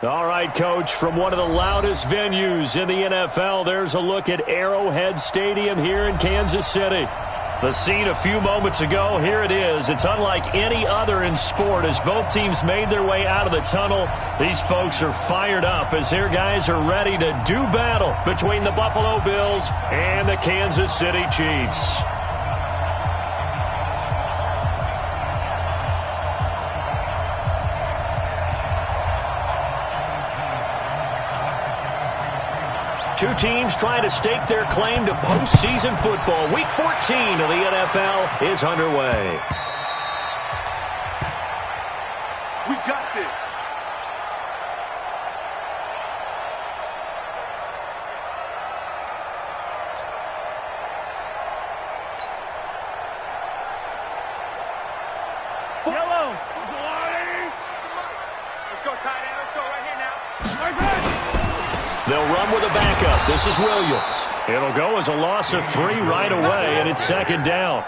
All right, Coach, from one of the loudest venues in the NFL, there's a look at Arrowhead Stadium here in Kansas City. The scene a few moments ago, here it is. It's unlike any other in sport as both teams made their way out of the tunnel. These folks are fired up as their guys are ready to do battle between the Buffalo Bills and the Kansas City Chiefs. Two teams trying to stake their claim to postseason football. Week 14 of the NFL is underway. We got this. Yellow. Let's go, tight end. Let's go right here now. They'll run with a backup. This is Williams. It'll go as a loss of 3 right away, and it's second down.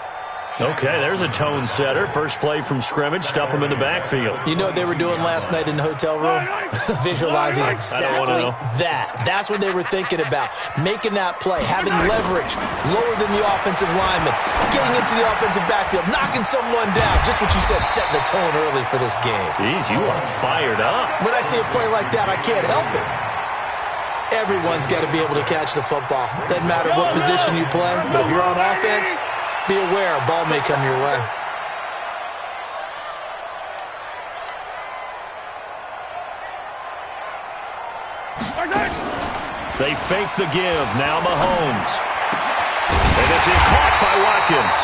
Okay, there's a tone setter. First play from scrimmage. Stuff them in the backfield. You know what they were doing last night in the hotel room? Visualizing exactly that. That's what they were thinking about. Making that play, having leverage, lower than the offensive lineman, getting into the offensive backfield, knocking someone down. Just what you said, setting the tone early for this game. Jeez, you are fired up. When I see a play like that, I can't help it. Everyone's got to be able to catch the football. Doesn't matter what position you play, but if you're on offense, be aware a ball may come your way. They fake the give. Now Mahomes. And this is caught by Watkins.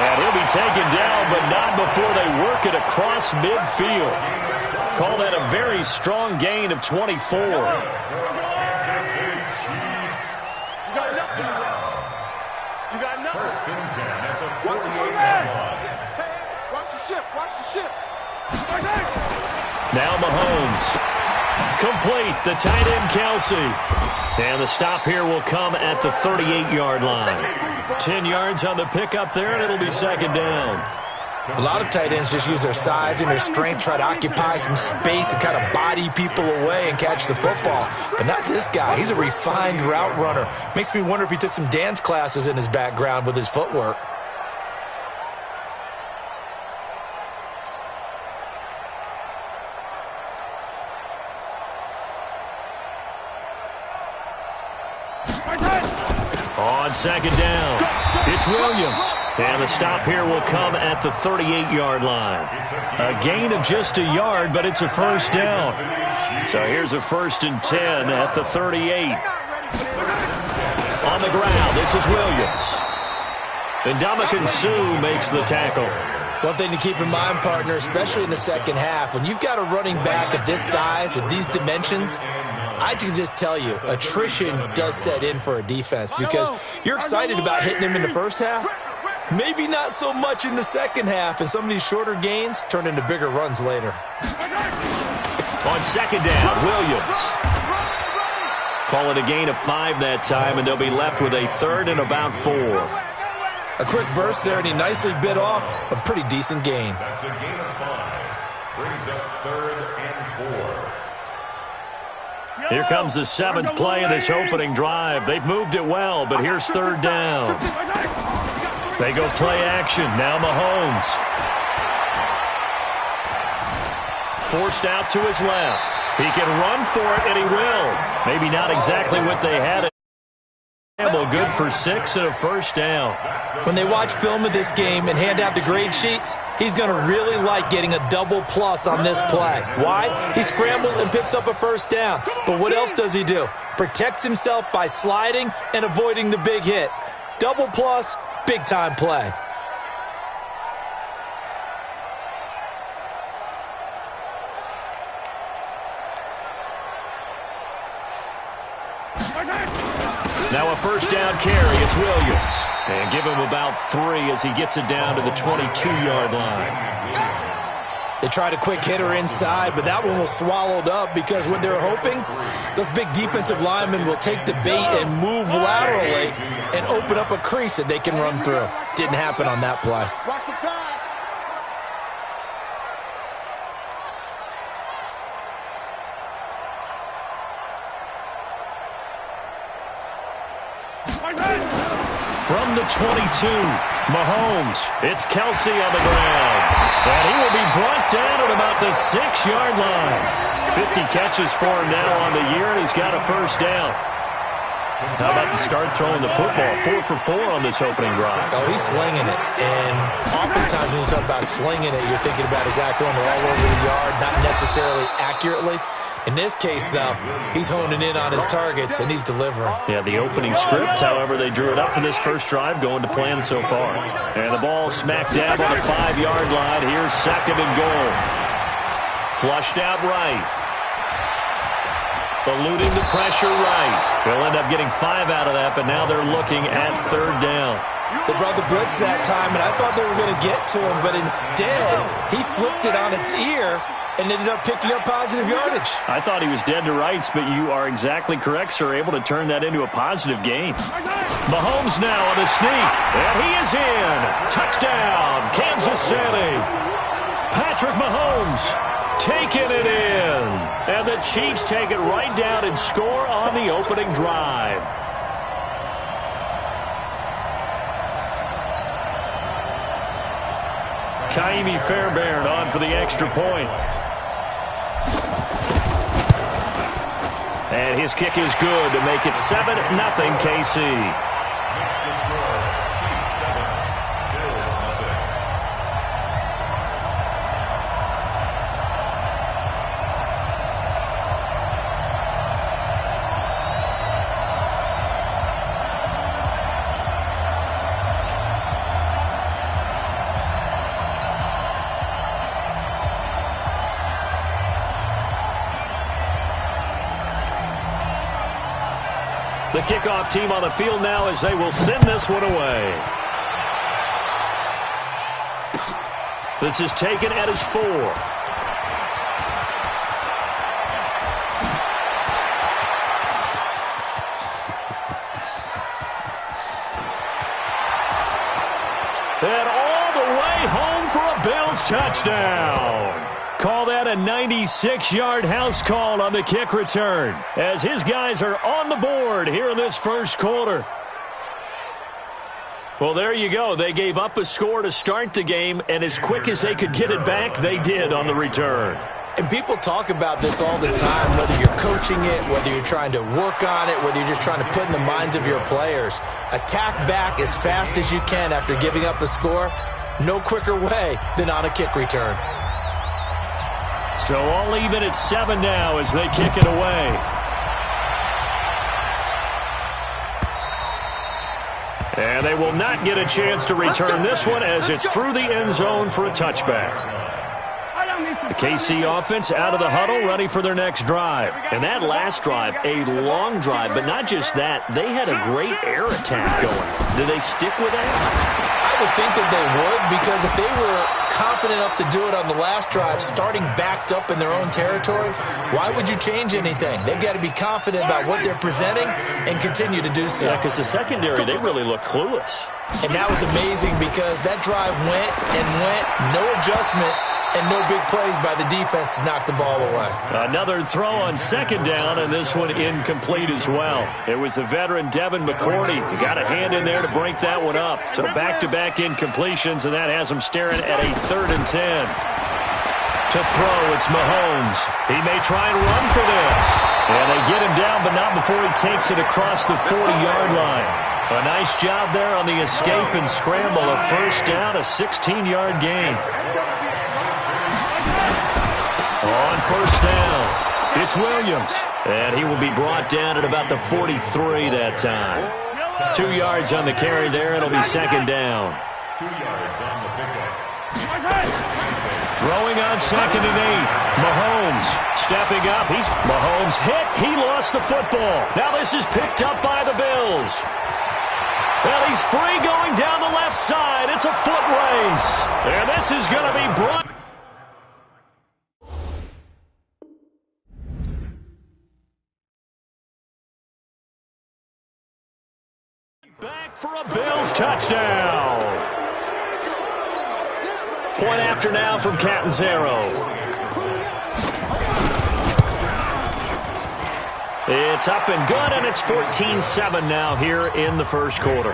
And he'll be taken down, but not before they work it across midfield. Call that a very strong gain of 24. Now Mahomes. Complete. The tight end, Kelsey. And the stop here will come at the 38-yard line. 10 yards on the pickup there, and it'll be second down. A lot of tight ends just use their size and their strength, try to occupy some space and kind of body people away and catch the football. But not this guy. He's a refined route runner. Makes me wonder if he took some dance classes in his background with his footwork. On second down, it's Williams. And the stop here will come at the 38-yard line. A gain of just a yard, but it's a first down. So here's a 1st and 10 at the 38. On the ground, this is Williams. And Ndamukong Suh makes the tackle. One thing to keep in mind, partner, especially in the second half, when you've got a running back of this size, of these dimensions, I can just tell you, attrition does set in for a defense because you're excited about hitting him in the first half. Maybe not so much in the second half, and some of these shorter gains turn into bigger runs later. On second down, Williams. Call it a gain of 5 that time, and they'll be left with a 3rd and about 4. A quick burst there, and he nicely bit off a pretty decent gain. That's a gain of 5. Brings up 3rd and 4. Here comes the 7th play of this opening drive. They've moved it well, but here's 3rd down. They go play action. Now Mahomes. Forced out to his left. He can run for it, and he will. Maybe not exactly what they had. Good for 6 and a first down. When they watch film of this game and hand out the grade sheets, he's going to really like getting a double plus on this play. Why? He scrambles and picks up a first down. But what else does he do? Protects himself by sliding and avoiding the big hit. Double plus, big time play. Now a first down carry. It's Williams. And give him about 3 as he gets it down to the 22-yard line. They tried a quick hitter inside, but that one was swallowed up because what they're hoping, those big defensive linemen will take the bait and move laterally and open up a crease that they can run through. Didn't happen on that play. From the 22, Mahomes. It's Kelsey on the ground. And he will be brought down at about the 6-yard line. 50 catches for him now on the year, and he's got a first down. How about the start throwing the football? 4 for 4 on this opening drive. Oh, he's slinging it. And oftentimes when you talk about slinging it, you're thinking about a guy throwing it all over the yard, not necessarily accurately. In this case, though, he's honing in on his targets, and he's delivering. Yeah, the opening script, however, they drew it up for this first drive, going to plan so far. And the ball smack dab on the 5-yard line. Here's second and goal. Flushed out right. Eluding the pressure right. They'll end up getting 5 out of that, but now they're looking at third down. They brought the blitz that time, and I thought they were going to get to him, but instead, he flipped it on its ear and ended up picking up positive yardage. I thought he was dead to rights, but you are exactly correct, sir, able to turn that into a positive gain. Mahomes now on the sneak, and he is in. Touchdown, Kansas City. Patrick Mahomes taking it in. And the Chiefs take it right down and score on the opening drive. Kaimi Fairbairn on for the extra point. And his kick is good to make it 7-0 KC. The kickoff team on the field now as they will send this one away. This is taken at his 4. And all the way home for a Bills touchdown. Call that a 96-yard house call on the kick return as his guys are on the board here in this first quarter. Well, there you go. They gave up a score to start the game, and as quick as they could get it back, they did on the return. And people talk about this all the time, whether you're coaching it, whether you're trying to work on it, whether you're just trying to put in the minds of your players. Attack back as fast as you can after giving up a score. No quicker way than on a kick return. So all even at 7 now as they kick it away. And they will not get a chance to return this one as it's through the end zone for a touchback. The KC offense out of the huddle, ready for their next drive. And that last drive, a long drive, but not just that. They had a great air attack going. Do they stick with that? I would think that they would, because if they were confident enough to do it on the last drive, starting backed up in their own territory, why would you change anything? They've got to be confident about what they're presenting and continue to do so. Yeah, because the secondary, they really look clueless. And that was amazing because that drive went and went, no adjustments, and no big plays by the defense to knock the ball away. Another throw on second down, and this one incomplete as well. It was the veteran Devin McCourty who got a hand in there to break that one up. So back-to-back incompletions, and that has them staring at a 3rd and 10. To throw, it's Mahomes. He may try and run for this. And they get him down, but not before he takes it across the 40-yard line. A nice job there on the escape and scramble. A first down, a 16-yard gain. On first down, it's Williams. And he will be brought down at about the 43 that time. 2 yards on the carry there. It'll be second down. 2 yards on the pickup. Throwing on second and 8. Mahomes stepping up. Mahomes hit. He lost the football. Now this is picked up by the Bills. Well, he's free going down the left side. It's a foot race. And this is going to be brought back for a Bills touchdown. Point after now from Catanzaro. It's up and good, and it's 14-7 now here in the first quarter.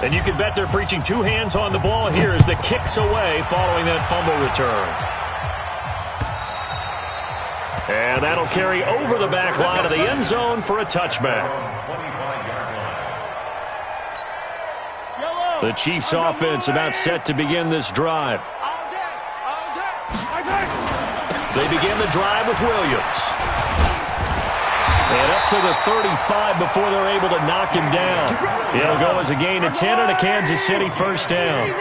And you can bet they're preaching two hands on the ball here as the kick's away following that fumble return. And that'll carry over the back line of the end zone for a touchback. The Chiefs offense about set to begin this drive. They begin the drive with Williams. And up to the 35 before they're able to knock him down. It'll go as a gain of 10 and a Kansas City first down.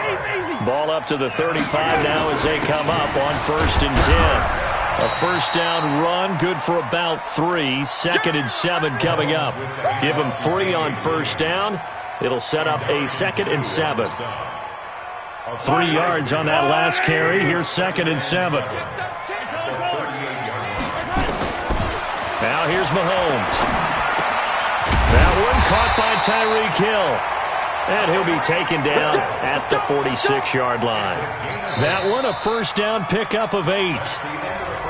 Ball up to the 35 now as they come up on 1st and 10. A first down run, good for about 3. 2nd and 7 coming up. Give them 3 on first down. It'll set up a 2nd and 7. 3 yards on that last carry. Here's 2nd and 7. Now here's Mahomes. That one caught by Tyreek Hill. And he'll be taken down at the 46-yard line. That one a first down pickup of 8.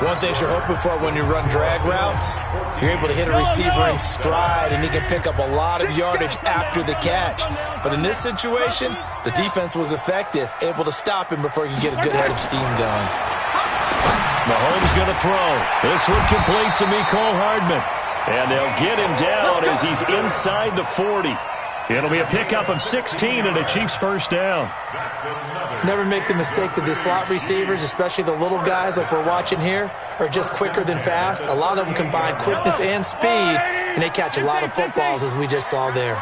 One thing you're hoping for when you run drag routes, you're able to hit a receiver in stride and he can pick up a lot of yardage after the catch. But in this situation, the defense was effective, able to stop him before he could get a good head of steam going. Mahomes going to throw. This one complete to Mecole Hardman. And they'll get him down as he's inside the 40. It'll be a pickup of 16 and a Chiefs first down. Never make the mistake that the slot receivers, especially the little guys like we're watching here, are just quicker than fast. A lot of them combine quickness and speed, and they catch a lot of footballs as we just saw there.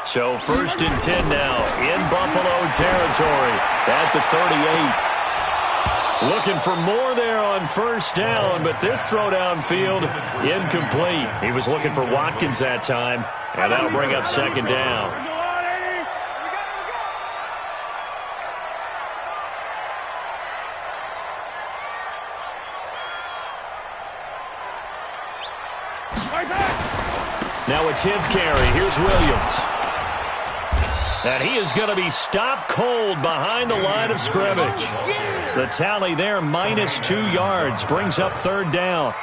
So 1st and 10 now in Buffalo territory at the 38. Looking for more there on first down, but this throw downfield incomplete. He was looking for Watkins that time, and that'll bring up 2nd down. Now a 10th carry. Here's Williams. And he is going to be stopped cold behind the line of scrimmage. The tally there, -2 yards, brings up 3rd down.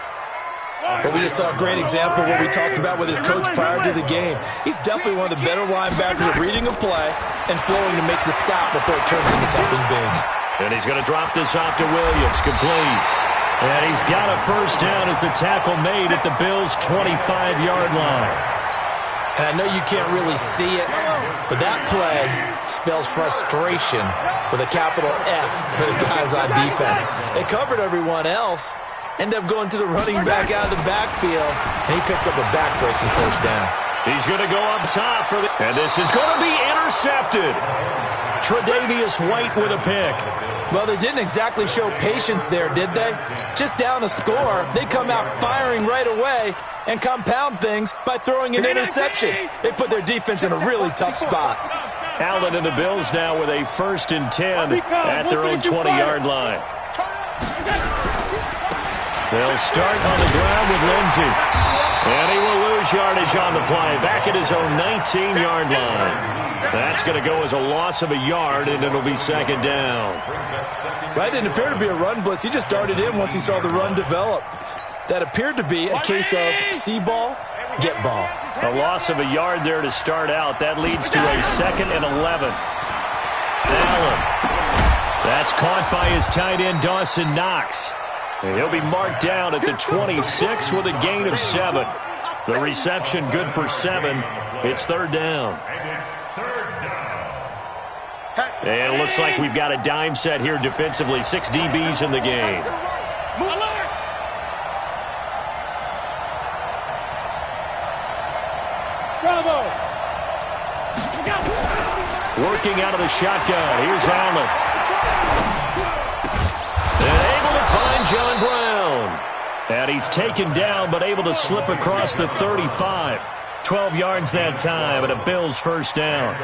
But we just saw a great example of what we talked about with his coach prior to the game. He's definitely one of the better linebackers at reading a play and flowing to make the stop before it turns into something big. And he's going to drop this off to Williams, complete. And he's got a first down as the tackle made at the Bills' 25-yard line. And I know you can't really see it, but that play spells frustration with a capital F for the guys on defense. They covered everyone else, end up going to the running back out of the backfield, and he picks up a back-breaking first down. He's going to go up top for the... And this is going to be intercepted. Tre'Davious White with a pick. Well, they didn't exactly show patience there, did they? Just down a score, they come out firing right away and compound things by throwing an interception. They put their defense in a really tough spot. Allen and the Bills now with a 1st and 10 at their own 20-yard line. They'll start on the ground with Lindsey. And he will lose yardage on the play, back at his own 19-yard line. That's going to go as a loss of a yard, and it'll be 2nd down. That didn't appear to be a run blitz. He just darted in once he saw the run develop. That appeared to be a case of see ball, get ball. A loss of a yard there to start out. That leads to a 2nd and 11. Allen. That's caught by his tight end, Dawson Knox. And he'll be marked down at the 26 with a gain of 7. The reception good for 7. It's 3rd down. And it looks like we've got a dime set here defensively. 6 DBs in the game. Bravo! Working out of the shotgun. Here's Allen. And able to find John Brown. And he's taken down, but able to slip across the 35. 12 yards that time, and a Bills first down.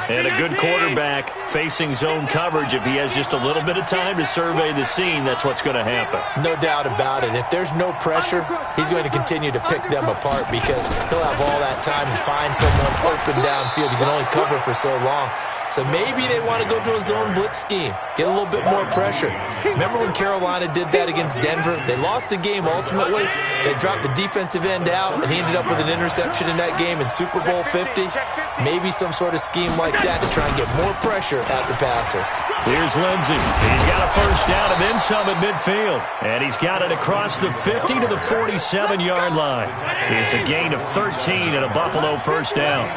And a good quarterback facing zone coverage. If he has just a little bit of time to survey the scene, that's what's going to happen. No doubt about it. If there's no pressure, he's going to continue to pick them apart because he'll have all that time to find someone open downfield. You can only cover for so long. So maybe they want to go to a zone blitz scheme, get a little bit more pressure. Remember when Carolina did that against Denver? They lost the game ultimately. They dropped the defensive end out, and he ended up with an interception in that game in Super Bowl 50. Maybe some sort of scheme like that to try and get more pressure at the passer. Here's Lindsey. He's got a first down and then some at midfield. And he's got it across the 50 to the 47-yard line. It's a gain of 13 and a Buffalo first down.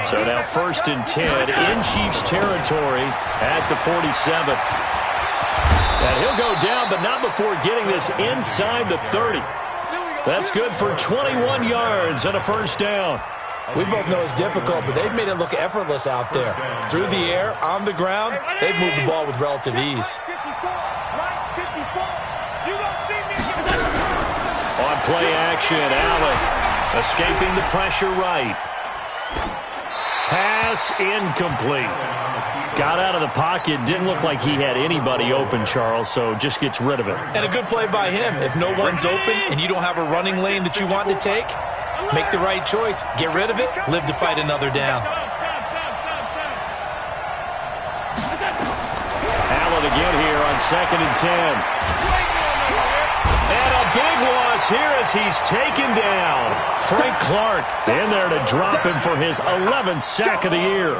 So now 1st and 10 in Chiefs territory at the 47. And he'll go down, but not before getting this inside the 30. That's good for 21 yards and a first down. We both know it's difficult, but they've made it look effortless out there. Through the air, on the ground, they've moved the ball with relative ease. On play action, Allen escaping the pressure right. Pass incomplete. Got out of the pocket. Didn't look like he had anybody open, Charles, so just gets rid of it. And a good play by him. If no one's open and you don't have a running lane that you want to take, make the right choice. Get rid of it. Live to fight another down. Allen again here on 2nd and 10. And a big loss here as he's taken down. Frank Clark in there to drop him for his 11th sack of the year.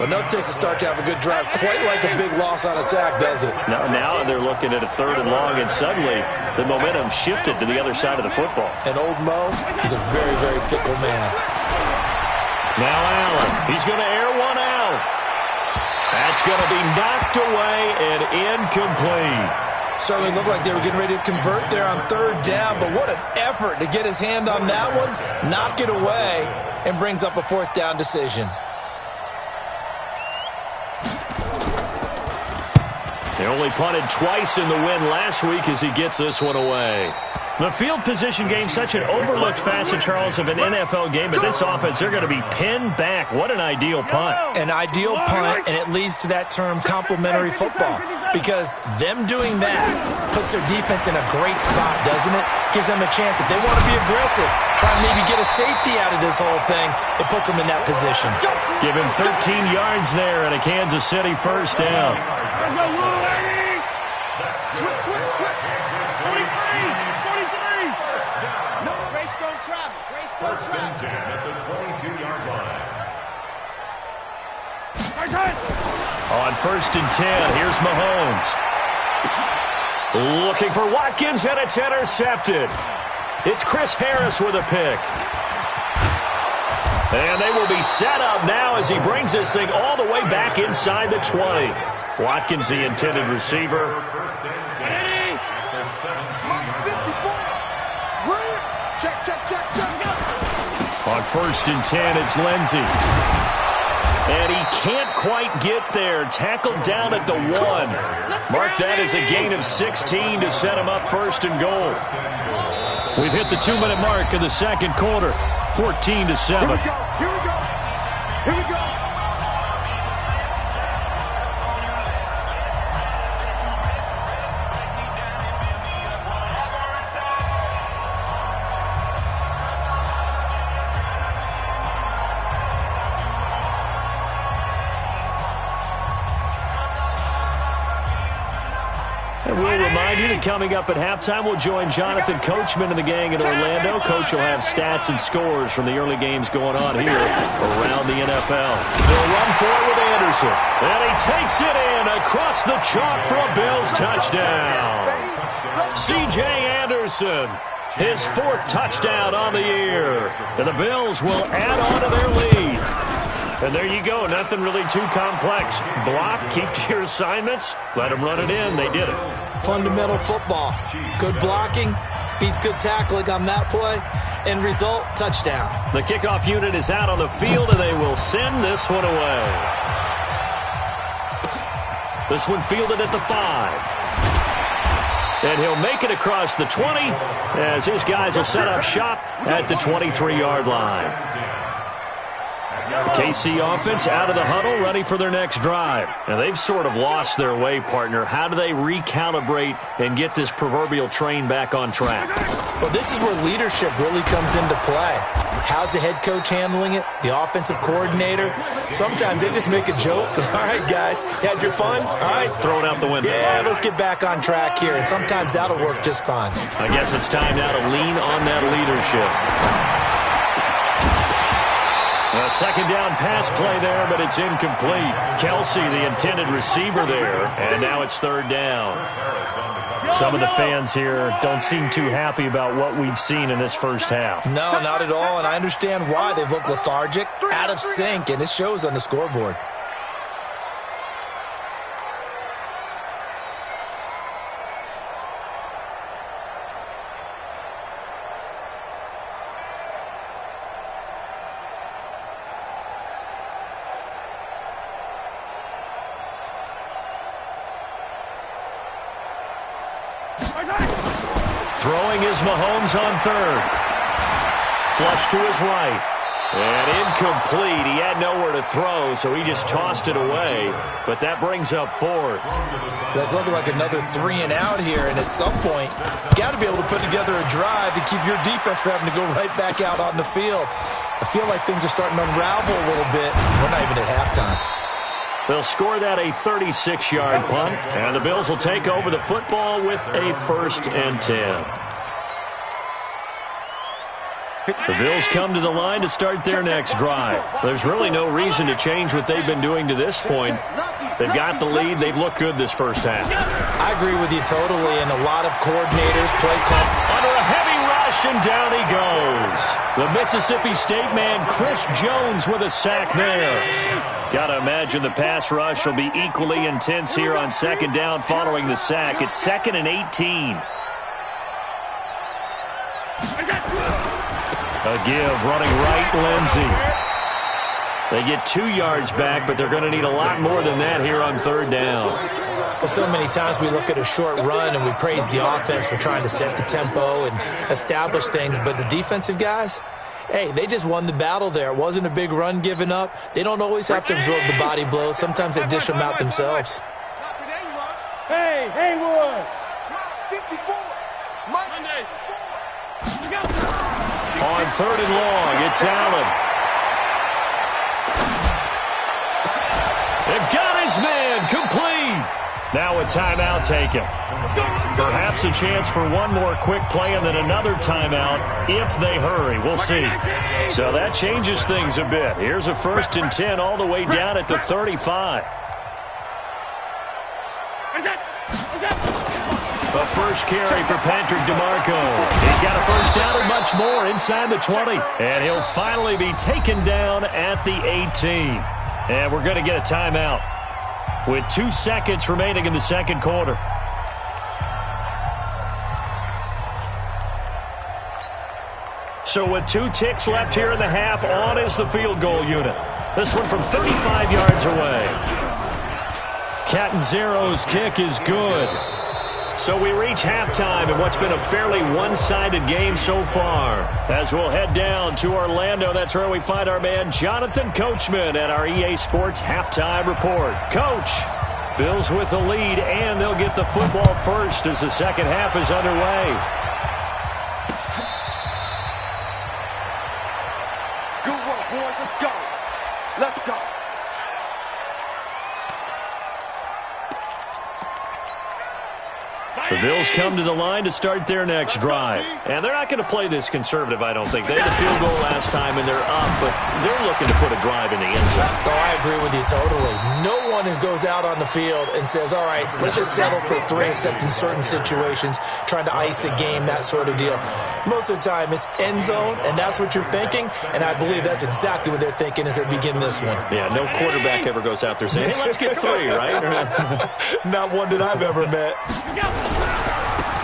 But nothing takes a start to have a good drive quite like a big loss on a sack, does it? Now they're looking at a 3rd and long, and suddenly the momentum shifted to the other side of the football. And old Mo is a very, very fickle man. Now Allen, he's going to air one out. That's going to be knocked away and incomplete. Certainly looked like they were getting ready to convert there on 3rd down, but what an effort to get his hand on that one, knock it away, and brings up a 4th down decision. They only punted twice in the win last week as he gets this one away. The field position game, such an overlooked facet, Charles, of an NFL game, but this offense, they're going to be pinned back. What an ideal punt. An ideal punt, and it leads to that term complementary football, because them doing that puts their defense in a great spot, doesn't it? Gives them a chance. If they want to be aggressive, try and maybe get a safety out of this whole thing, it puts them in that position. Give him 13 yards there and a Kansas City first down. First and 10 at the 22-yard line. On 1st and 10, here's Mahomes. Looking for Watkins, and it's intercepted. It's Chris Harris with a pick. And they will be set up now as he brings this thing all the way back inside the 20. Watkins, the intended receiver. First and 10 at the 17-yard line. Check. On 1st and 10, it's Lindsey. And he can't quite get there. Tackled down at the 1. Mark that as a gain of 16 to set him up 1st and goal. We've hit the 2-minute mark in the 2nd quarter. 14-7. Here we go. And we'll remind you that coming up at halftime, we'll join Jonathan Coachman and the gang in Orlando. Coach will have stats and scores from the early games going on here around the NFL. They'll run for it with Anderson. And he takes it in across the chalk for a Bills touchdown. C.J. Anderson, his 4th touchdown on the year. And the Bills will add on to their lead. And there you go. Nothing really too complex. Block, keep to your assignments, let them run it in. They did it. Fundamental football. Good blocking beats good tackling on that play. End result, touchdown. The kickoff unit is out on the field, and they will send this one away. This one fielded at the 5. And he'll make it across the 20 as his guys will set up shop at the 23-yard line. KC offense out of the huddle, ready for their next drive. And they've sort of lost their way, partner. How do they recalibrate and get this proverbial train back on track? Well, this is where leadership really comes into play. How's the head coach handling it? The offensive coordinator? Sometimes they just make a joke. All right, guys, had your fun? All right. Throw it out the window. Yeah, let's get back on track here, and sometimes that'll work just fine. I guess it's time now to lean on that leadership. A second down pass play there, but it's incomplete. Kelsey, the intended receiver there, and now it's third down. Some of the fans here don't seem too happy about what we've seen in this first half. No, not at all, and I understand why. They've looked lethargic, out of sync, and it shows on the scoreboard. Throwing is Mahomes on third. Flush to his right. And incomplete. He had nowhere to throw, so he just tossed it away. But that brings up fourth. That's looking like another 3 and out here, and at some point, you got to be able to put together a drive to keep your defense from having to go right back out on the field. I feel like things are starting to unravel a little bit. We're not even at halftime. They'll score that a 36-yard punt, and the Bills will take over the football with a 1st and 10. The Bills come to the line to start their next drive. There's really no reason to change what they've been doing to this point. They've got the lead. They've looked good this first half. I agree with you totally, and a lot of coordinators play call. Under a heavy rush, and down he goes. The Mississippi State man, Chris Jones, with a sack there. Got to imagine the pass rush will be equally intense here on second down following the sack. It's 2nd and 18. A give, running right, Lindsey. They get 2 yards back, but they're going to need a lot more than that here on third down. Well, so many times we look at a short run and we praise the offense for trying to set the tempo and establish things, but the defensive guys, hey, they just won the battle there. It wasn't a big run given up. They don't always have to absorb the body blows. Sometimes they dish them out themselves. Hey, Haywood. 54. Monday. On third and long, it's Allen. They've got his man, complete. Now a timeout taken. Perhaps a chance for one more quick play and then another timeout if they hurry. We'll see. So that changes things a bit. Here's a 1st and 10 all the way down at the 35. A first carry for Patrick DeMarco. He's got a first down and much more inside the 20. And he'll finally be taken down at the 18. And we're going to get a timeout with 2 seconds remaining in the second quarter. So with 2 ticks left here in the half, on is the field goal unit. This one from 35 yards away. Catanzaro's kick is good. So we reach halftime in what's been a fairly one-sided game so far. As we'll head down to Orlando, that's where we find our man Jonathan Coachman at our EA Sports Halftime Report. Coach, Bills with the lead, and they'll get the football first as the second half is underway. Good work, boys. Let's go. Let's go. The Bills come to the line to start their next drive. And they're not going to play this conservative, I don't think. They had a field goal last time, and they're up, but they're looking to put a drive in the end zone. Oh, I agree with you totally. No one goes out on the field and says, all right, let's just settle for 3, except in certain situations, trying to ice a game, that sort of deal. Most of the time, it's end zone, and that's what you're thinking, and I believe that's exactly what they're thinking as they begin this one. Yeah, no quarterback ever goes out there saying, hey, let's get 3, right? Not one that I've ever met.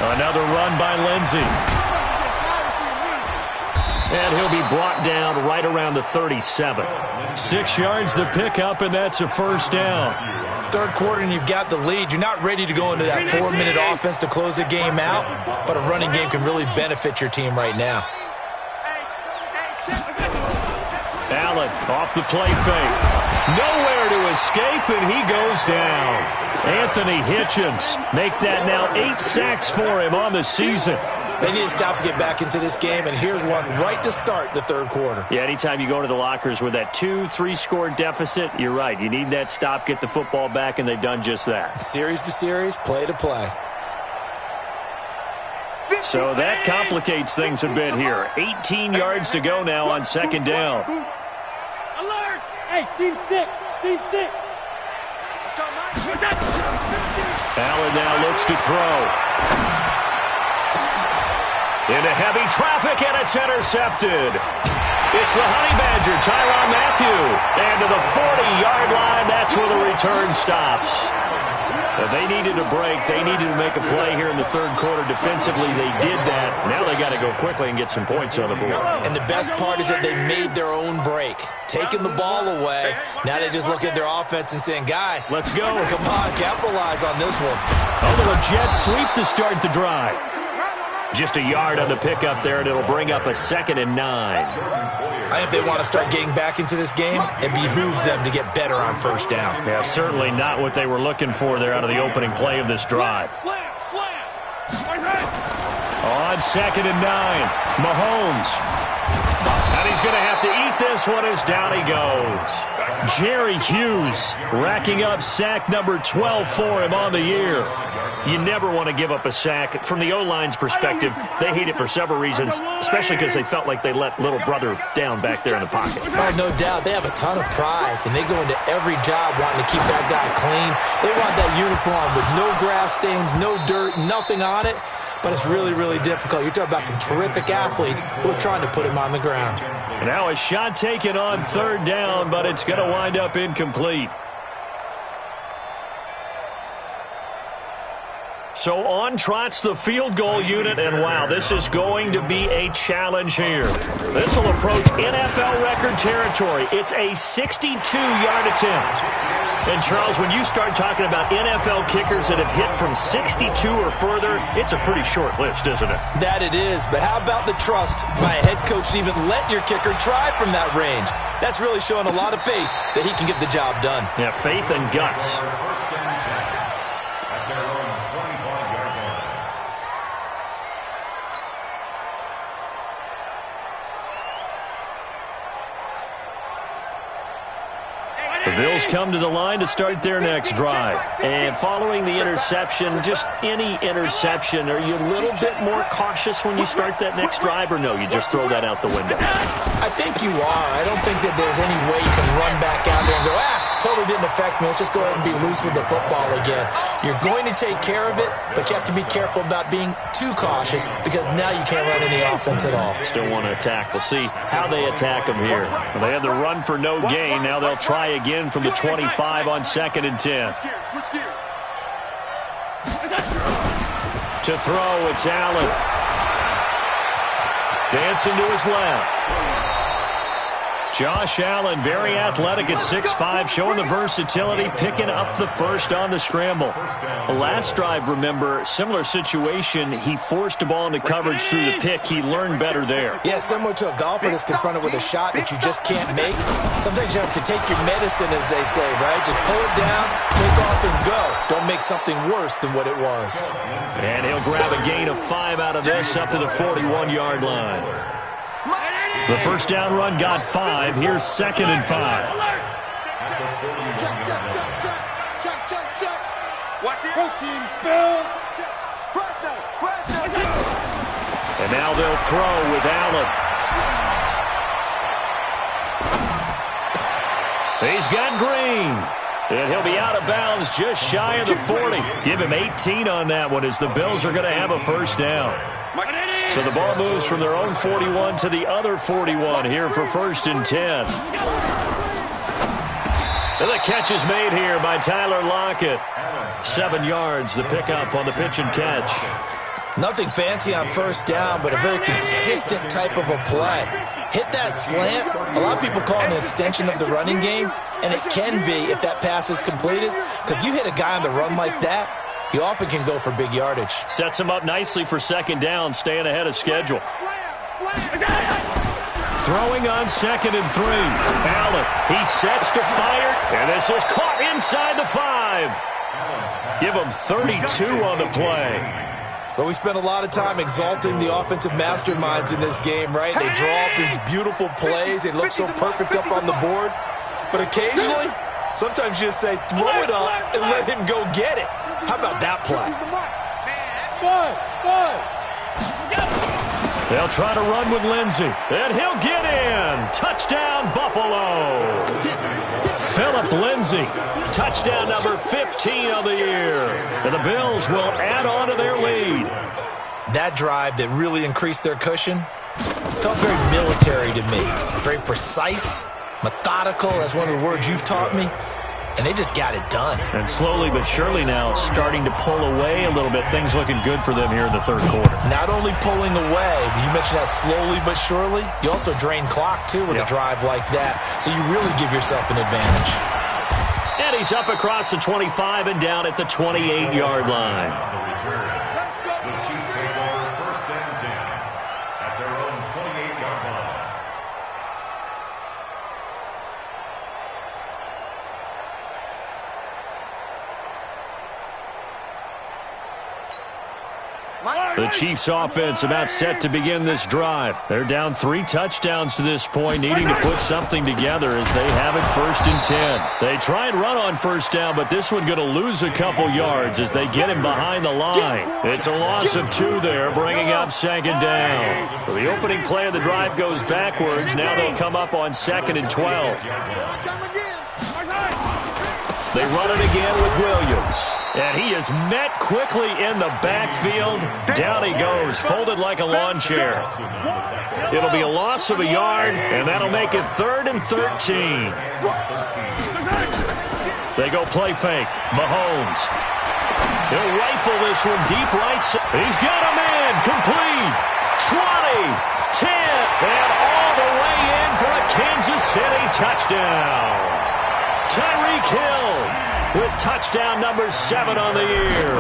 Another run by Lindsey. And he'll be brought down right around the 37. 6 yards the pickup, and that's a first down. Third quarter, and you've got the lead. You're not ready to go into that 4-minute offense to close the game out, but a running game can really benefit your team right now. Allen off the play fake. Nowhere to escape, and he goes down. Anthony Hitchens make that now 8 sacks for him on the season. They need to stop to get back into this game, and here's one right to start the third quarter. Yeah, anytime you go to the lockers with that 2-3 score deficit, you're right. You need that stop, get the football back, and they've done just that. Series to series, play to play. So that complicates things a bit here. 18 yards to go now on second down. Alert! Hey, Steve 6. Steve 6. Allen now looks to throw. Into heavy traffic, and it's intercepted. It's the Honey Badger, Tyrann Mathieu. And to the 40-yard line, that's where the return stops. If they needed a break, they needed to make a play here in the third quarter. Defensively, they did that. Now they got to go quickly and get some points on the board. And the best part is that they made their own break. Taking the ball away. Now they just look at their offense and saying, guys, let's go. Come on, capitalize on this one. A little jet sweep to start the drive. Just a yard on the pickup there, and it'll bring up a 2nd and 9. I think if they want to start getting back into this game, it behooves them to get better on first down. Yeah, certainly not what they were looking for there out of the opening play of this drive. On 2nd and 9, Mahomes. And he's going to have to eat this one as down he goes. Jerry Hughes racking up sack number 12 for him on the year. You never want to give up a sack. From the O-line's perspective, they hate it for several reasons, especially because they felt like they let little brother down back there in the pocket. Oh, no doubt. They have a ton of pride, and they go into every job wanting to keep that guy clean. They want that uniform with no grass stains, no dirt, nothing on it. But it's really, really difficult. You're talking about some terrific athletes who are trying to put him on the ground. Now a shot taken on third down, but it's going to wind up incomplete. So on trots the field goal unit, and wow, this is going to be a challenge here. This will approach NFL record territory. It's a 62-yard attempt. And, Charles, when you start talking about NFL kickers that have hit from 62 or further, it's a pretty short list, isn't it? That it is, but how about the trust by a head coach to even let your kicker try from that range? That's really showing a lot of faith that he can get the job done. Yeah, faith and guts. The Bills come to the line to start their next drive. And following the interception, just any interception, are you a little bit more cautious when you start that next drive, or no, you just throw that out the window? I think you are. I don't think that there's any way you can run back out there and go, totally didn't affect me. Let's just go ahead and be loose with the football again. You're going to take care of it, but you have to be careful about being too cautious because now you can't run any offense at all. Still want to attack. We'll see how they attack them here. Well, they had the run for no gain. Now they'll try again from the 25 on 2nd and 10. To throw, it's Allen. Dancing to his left. Josh Allen, very athletic at 6'5", showing the versatility, picking up the first on the scramble. The last drive, remember, similar situation. He forced the ball into coverage through the pick. He learned better there. Yeah, similar to a golfer that's confronted with a shot that you just can't make. Sometimes you have to take your medicine, as they say, right? Just pull it down, take off, and go. Don't make something worse than what it was. And he'll grab a gain of 5 out of this up to the 41-yard line. The first down run got 5. Here's 2nd and 5. Protein spill. And now they'll throw with Allen. He's got Green. And he'll be out of bounds just shy of the 40. Give him 18 on that one as the Bills are going to have a first down. So the ball moves from their own 41 to the other 41 here for 1st and 10. And the catch is made here by Tyler Lockett. 7 yards, the pickup on the pitch and catch. Nothing fancy on first down, but a very consistent type of a play. Hit that slant. A lot of people call it an extension of the running game, and it can be if that pass is completed, because you hit a guy on the run like that, you often can go for big yardage. Sets him up nicely for 2nd down, staying ahead of schedule. Throwing on 2nd and 3. Allen, he sets to fire, and this is caught inside the 5. Give him 32 on the play. Well, we spent a lot of time exalting the offensive masterminds in this game, right? They draw up these beautiful plays. They look so perfect up on the board. But occasionally, sometimes you just say, throw it up and let him go get it. How about that play? They'll try to run with Lindsey, and he'll get in. Touchdown, Buffalo. Phillip Lindsey, touchdown number 15 of the year. And the Bills will add on to their lead. That drive that really increased their cushion felt very military to me. Very precise, methodical, that's one of the words you've taught me. And they just got it done. And slowly but surely now starting to pull away a little bit. Things looking good for them here in the third quarter. Not only pulling away, but you mentioned that slowly but surely. You also drain clock, too, with a drive like that. So you really give yourself an advantage. And he's up across the 25 and down at the 28-yard line. The Chiefs take over first and 10 at their own 28-yard line. The Chiefs offense about set to begin this drive. They're down 3 touchdowns to this point, needing to put something together as they have it first and 10. They try and run on first down, but this one going to lose a couple yards as they get him behind the line. It's a loss of 2 there, bringing up second down. So the opening play of the drive goes backwards. Now they'll come up on second and 12. They run it again with Williams. And he is met quickly in the backfield. Down he goes, folded like a lawn chair. It'll be a loss of a yard, and that'll make it 3rd and 13. They go play fake. Mahomes. He'll rifle this one deep right. He's got a man. Complete. 20, 10, and all the way in for a Kansas City touchdown. Tyreek Hill with touchdown number 7 on the year.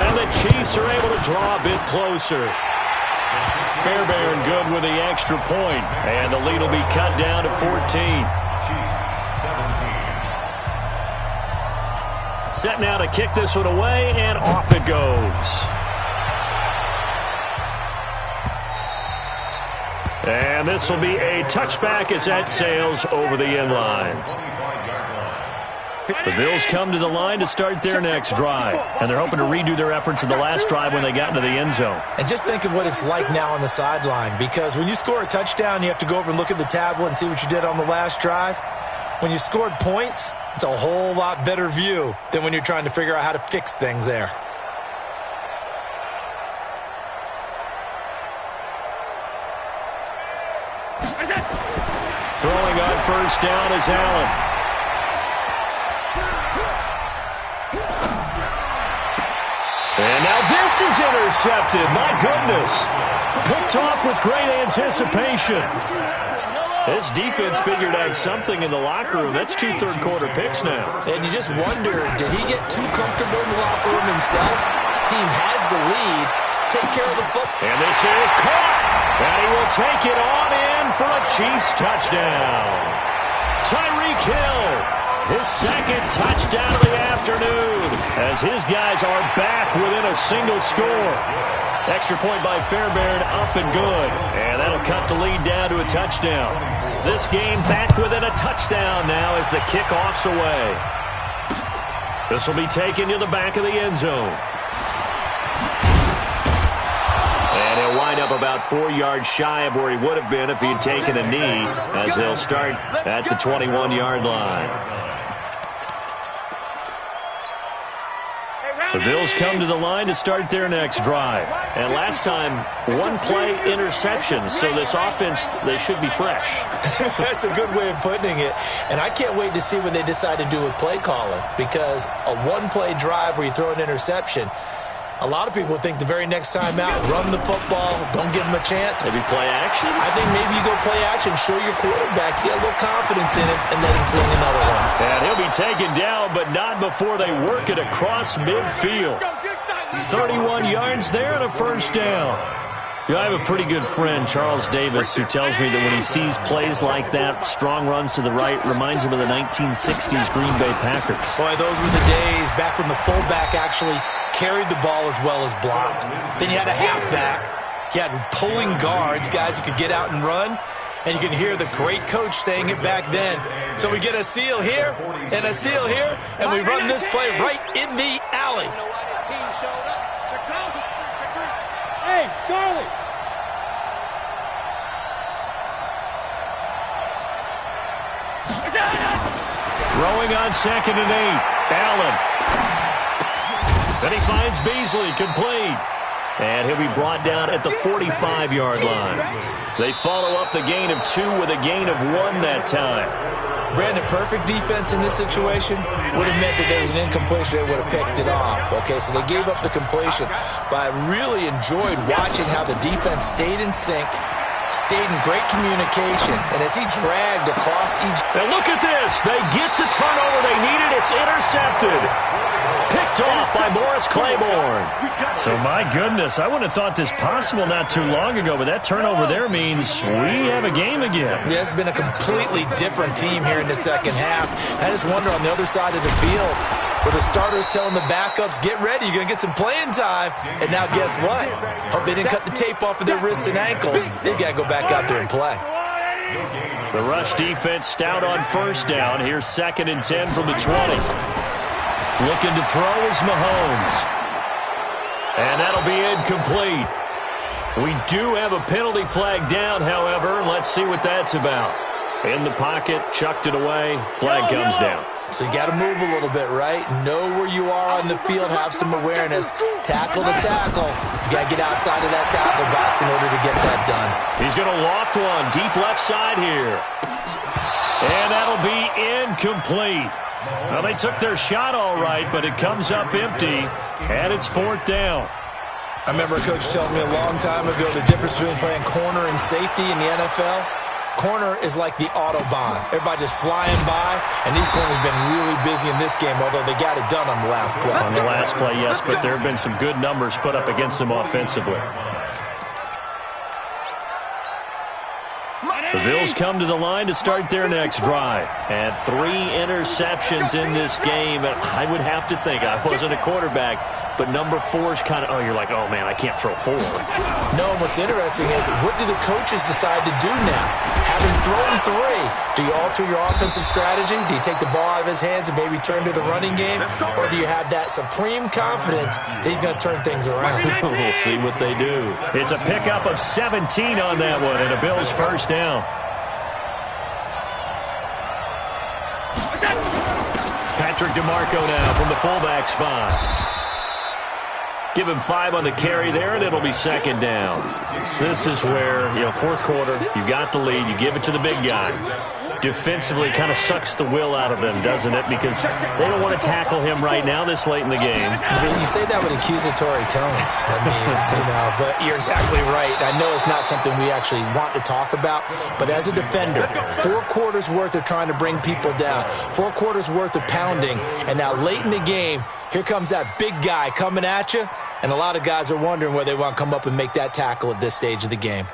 And the Chiefs are able to draw a bit closer. Fairbairn good with the extra point. And the lead will be cut down to 14. Chiefs 17. Set now to kick this one away, and off it goes. And this will be a touchback as that sails over the end line. The Bills come to the line to start their next drive, and they're hoping to redo their efforts in the last drive when they got into the end zone. And just think of what it's like now on the sideline, because when you score a touchdown, you have to go over and look at the tablet and see what you did on the last drive. When you scored points, it's a whole lot better view than when you're trying to figure out how to fix things there. Throwing on first down is Allen. And now this is intercepted. My goodness. Picked off with great anticipation. This defense figured out something in the locker room. That's 2 third-quarter picks now. And you just wonder, did he get too comfortable in the locker room himself? His team has the lead. Take care of the football. And this is caught. And he will take it on in for a Chiefs touchdown. Tyreek Hill, his second touchdown of the afternoon, as his guys are back within a single score. Extra point by Fairbairn, up and good. And that'll cut the lead down to a touchdown. This game back within a touchdown now as the kickoff's away. This will be taken to the back of the end zone. And he'll wind up about 4 yards shy of where he would have been if he had taken a knee, as they'll start at the 21-yard line. The Bills come to the line to start their next drive. And last time, 1-play interception. So this offense, they should be fresh. That's a good way of putting it. And I can't wait to see what they decide to do with play calling. Because a 1-play drive where you throw an interception, a lot of people think the very next time out, run the football, don't give them a chance. Maybe play action? I think maybe you go play action, show your quarterback, get a little confidence in him, and let him fling another one. And he'll be taken down, but not before they work it across midfield. 31 yards there and a first down. I have a pretty good friend, Charles Davis, who tells me that when he sees plays like that, strong runs to the right, reminds him of the 1960s Green Bay Packers. Boy, those were the days back when the fullback actually carried the ball as well as blocked. Then you had a halfback. You had pulling guards, guys who could get out and run. And you can hear the great coach saying it back then. So we get a seal here and a seal here, and we run this play right in the alley. Hey, Charlie. Throwing on 2nd and 8. Allen. Then he finds Beasley, complete. And he'll be brought down at the 45-yard line. They follow up the gain of 2 with a gain of 1 that time. Brandon, perfect defense in this situation would have meant that there was an incompletion. They would have picked it off. Okay, so they gave up the completion. But I really enjoyed watching how the defense stayed in sync, stayed in great communication, and as he dragged across each... And look at this. They get the turnover they needed. It's intercepted. Picked off by Morris Claiborne. So, my goodness, I wouldn't have thought this possible not too long ago, but that turnover there means we have a game again. Yeah, it's been a completely different team here in the second half. I just wonder on the other side of the field, where the starters telling the backups, get ready, you're going to get some playing time. And now guess what? Hope they didn't cut the tape off of their wrists and ankles. They've got to go back out there and play. The rush defense stout on first down. Here's 2nd and 10 from the 20. Looking to throw is Mahomes. And that'll be incomplete. We do have a penalty flag down, however. Let's see what that's about. In the pocket, chucked it away. Flag comes down. So you got to move a little bit, right? Know where you are on the field, have some awareness. Tackle to tackle. You got to get outside of that tackle box in order to get that done. He's going to loft one deep left side here. And that'll be incomplete. Well, they took their shot all right, but it comes up empty, and it's 4th down. I remember a coach telling me a long time ago the difference between playing corner and safety in the NFL. Corner is like the Autobahn. Everybody just flying by, and these corners have been really busy in this game, although they got it done on the last play. On the last play, yes, but there have been some good numbers put up against them offensively. The Bills come to the line to start their next drive. And 3 interceptions in this game. I would have to think, I wasn't a quarterback, but number 4 is kind of, you're like, oh, man, I can't throw 4. No, what's interesting is, what do the coaches decide to do now? Having thrown 3, do you alter your offensive strategy? Do you take the ball out of his hands and maybe turn to the running game? Or do you have that supreme confidence that he's going to turn things around? We'll see what they do. It's a pickup of 17 on that one, and a Bills first down. Patrick DeMarco now from the fullback spot. Give him 5 on the carry there, and it'll be 2nd down. This is where, fourth quarter, you got the lead, you give it to the big guy. Defensively, kind of sucks the will out of them, doesn't it? Because they don't want to tackle him right now this late in the game. You say that with accusatory tones. I mean, but you're exactly right. I know it's not something we actually want to talk about, but as a defender, 4 quarters worth of trying to bring people down, 4 quarters worth of pounding, and now late in the game, here comes that big guy coming at you, and a lot of guys are wondering whether they want to come up and make that tackle at this stage of the game.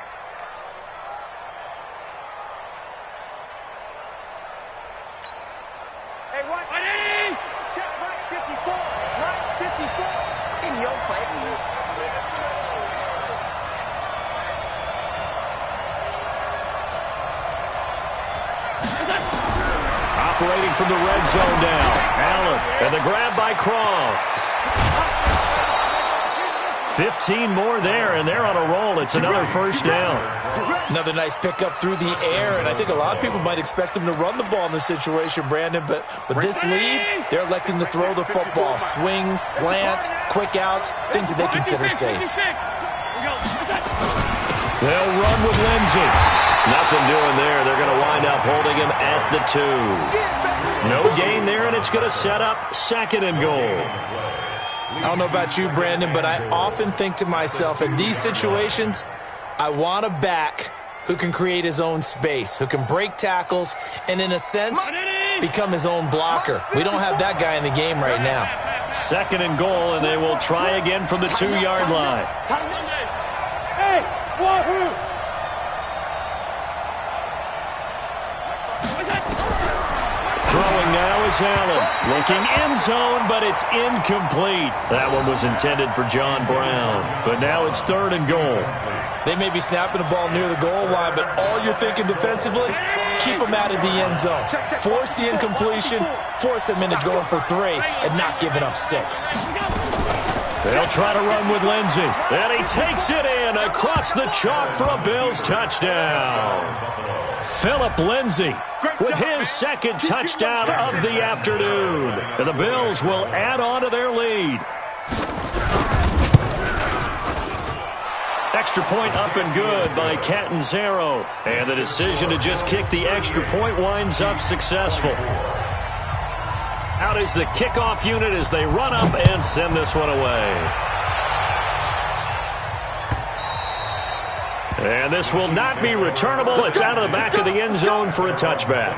Hey, watch. Check right 54. Right 54. In your face. Operating from the red zone now. Allen, and the grab by Croft. 15 more there, and they're on a roll. It's another first down. Another nice pickup through the air, and I think a lot of people might expect them to run the ball in this situation, Brandon, but with this lead, they're electing to throw the football. Swings, slants, quick outs, things that they consider safe. They'll run with Lindsey. Nothing doing there. They're going to wind up holding him at the 2. No gain there, and it's going to set up 2nd and goal. I don't know about you, Brandon, but I often think to myself, in these situations, I want a back who can create his own space, who can break tackles, and in a sense, become his own blocker. We don't have that guy in the game right now. 2nd and goal, and they will try again from the 2-yard line. Hey, Wahoo! Throwing now is Allen. Looking end zone, but it's incomplete. That one was intended for John Brown. But now it's 3rd and goal. They may be snapping the ball near the goal line, but all you're thinking defensively, keep them out of the end zone. Force the incompletion, force them into going for 3, and not giving up 6. They'll try to run with Lindsey. And he takes it in across the chalk for a Bills touchdown. Philip Lindsey with his 2nd touchdown of the afternoon. And the Bills will add on to their lead. Extra point up and good by Catanzaro. And the decision to just kick the extra point winds up successful. Out is the kickoff unit as they run up and send this one away. And this will not be returnable. It's out of the back of the end zone for a touchback.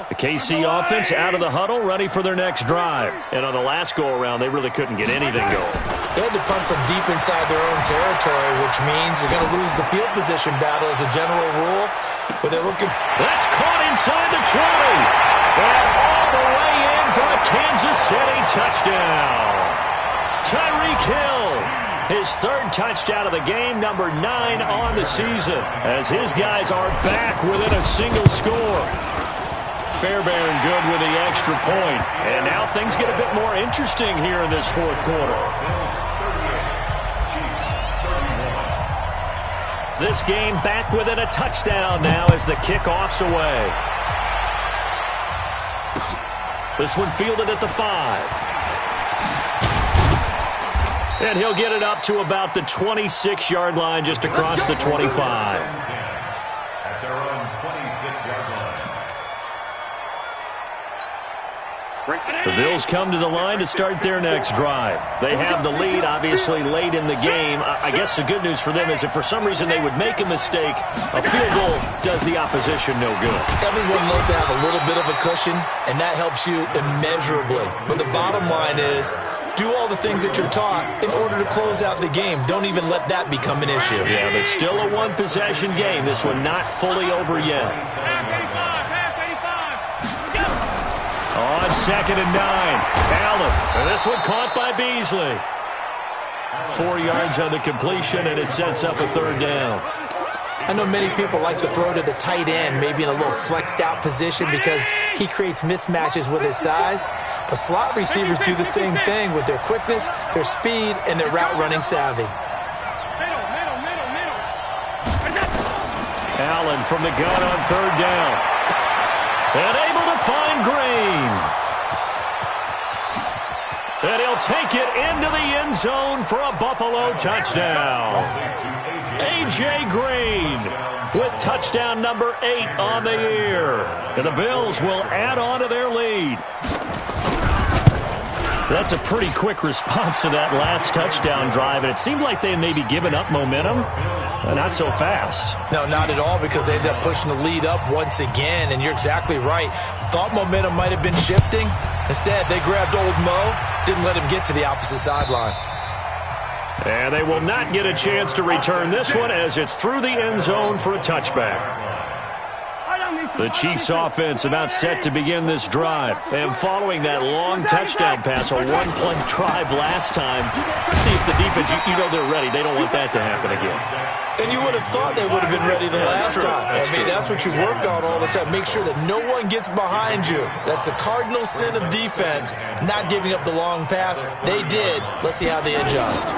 The KC offense out of the huddle, ready for their next drive. And on the last go-around, they really couldn't get anything going. They had to punt from deep inside their own territory, which means they're going to lose the field position battle as a general rule. But they're looking... That's caught inside the 20. And all the way in for a Kansas City touchdown. Tyreek Hill, his 3rd touchdown of the game, number 9 on the season, as his guys are back within a single score. Fairbairn good with the extra point. And now things get a bit more interesting here in this 4th quarter. This game back within a touchdown now as the kickoff's away. This one fielded at the 5. And he'll get it up to about the 26-yard line just across the 25. At their own 26-yard line. The Bills come to the line to start their next drive. They have the lead, obviously, late in the game. I guess the good news for them is if for some reason they would make a mistake, a field goal does the opposition no good. Everyone loves to have a little bit of a cushion, and that helps you immeasurably. But the bottom line is, do all the things that you're taught in order to close out the game. Don't even let that become an issue. Yeah, but still a one-possession game. This one not fully over yet. On 2nd and 9, Allen. And this one caught by Beasley. 4 yards on the completion, and it sets up a 3rd down. I know many people like to throw to the tight end, maybe in a little flexed out position because he creates mismatches with his size. But slot receivers do the same thing with their quickness, their speed, and their route running savvy. Allen from the gun on 3rd down. And able to find Green. And he'll take it into the end zone for a Buffalo touchdown. A.J. Green with touchdown number 8 on the year. And the Bills will add on to their lead. That's a pretty quick response to that last touchdown drive, and it seemed like they may be giving up momentum. Not so fast. No, not at all, because they ended up pushing the lead up once again, and you're exactly right. Thought momentum might have been shifting. Instead, they grabbed old Mo, didn't let him get to the opposite sideline. And they will not get a chance to return this one as it's through the end zone for a touchback. The Chiefs offense about set to begin this drive. And following that long touchdown pass, a one-play drive last time, see if the defense, you know they're ready. They don't want that to happen again. And you would have thought they would have been ready the last time. That's what you work on all the time. Make sure that no one gets behind you. That's the cardinal sin of defense, not giving up the long pass. They did. Let's see how they adjust.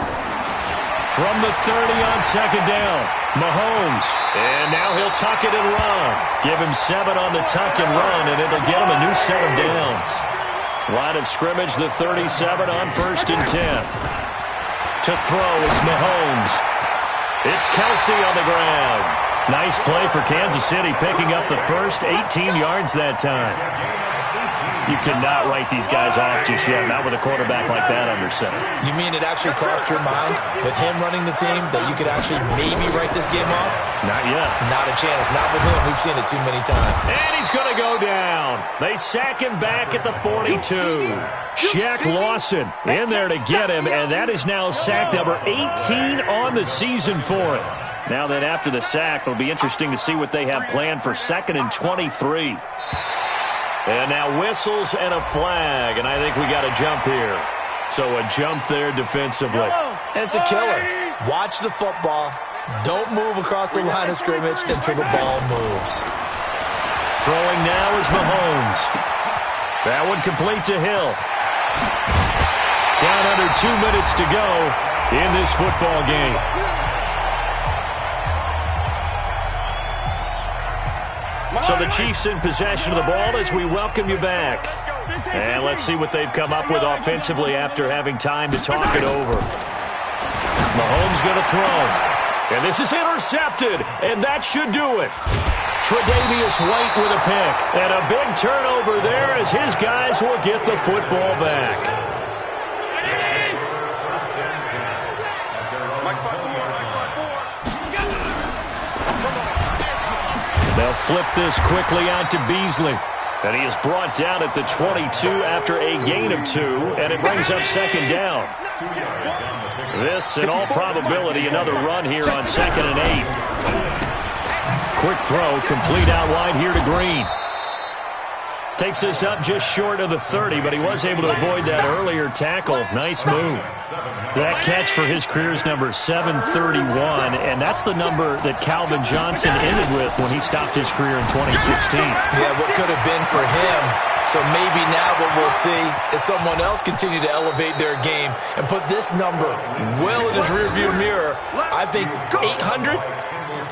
From the 30 on 2nd down, Mahomes. And now he'll tuck it and run. Give him 7 on the tuck and run, and it'll get him a new set of downs. Line of scrimmage, the 37 on 1st and 10. To throw, it's Mahomes. It's Kelsey on the ground. Nice play for Kansas City, picking up the first 18 yards that time. You cannot write these guys off just yet, not with a quarterback like that under center. You mean it actually crossed your mind with him running the team that you could actually maybe write this game off? Not yet. Not a chance. Not with him. We've seen it too many times. And he's going to go down. They sack him back at the 42. Shaq Lawson in there to get him, and that is now sack number 18 on the season for him. Now then, after the sack, it'll be interesting to see what they have planned for 2nd and 23. And now whistles and a flag, and I think we got a jump here. So a jump there defensively. And it's a killer. Watch the football. Don't move across the line of scrimmage until the ball moves. Throwing now is Mahomes. That one complete to Hill. Down under 2 minutes to go in this football game. So the Chiefs in possession of the ball as we welcome you back. And let's see what they've come up with offensively after having time to talk it over. Mahomes going to throw. And this is intercepted, and that should do it. Tre'Davious White with a pick. And a big turnover there as his guys will get the football back. They'll flip this quickly out to Beasley. And he is brought down at the 22 after a gain of 2, and it brings up 2nd down. This, in all probability, another run here on 2nd and 8. Quick throw, complete out wide here to Green. Takes this up just short of the 30, but he was able to avoid that earlier tackle. Nice move. That catch for his career is number 731, and that's the number that Calvin Johnson ended with when he stopped his career in 2016. Yeah, what could have been for him. So maybe now what we'll see is someone else continue to elevate their game and put this number well in his rearview mirror. I think 800,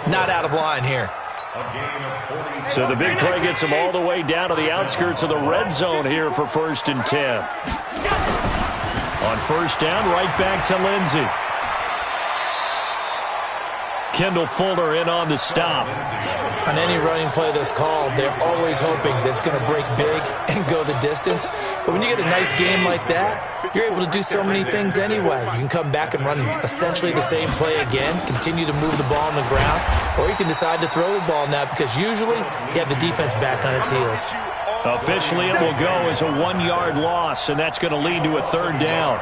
not out of line here. So the big play gets him all the way down to the outskirts of the red zone here for 1st and 10. On 1st down, right back to Lindsey. Kendall Fuller in on the stop. On any running play that's called, they're always hoping that it's going to break big and go the distance. But when you get a nice game like that, you're able to do so many things anyway. You can come back and run essentially the same play again, continue to move the ball on the ground, or you can decide to throw the ball now because usually you have the defense back on its heels. Officially, it will go as a 1-yard loss, and that's going to lead to a 3rd down.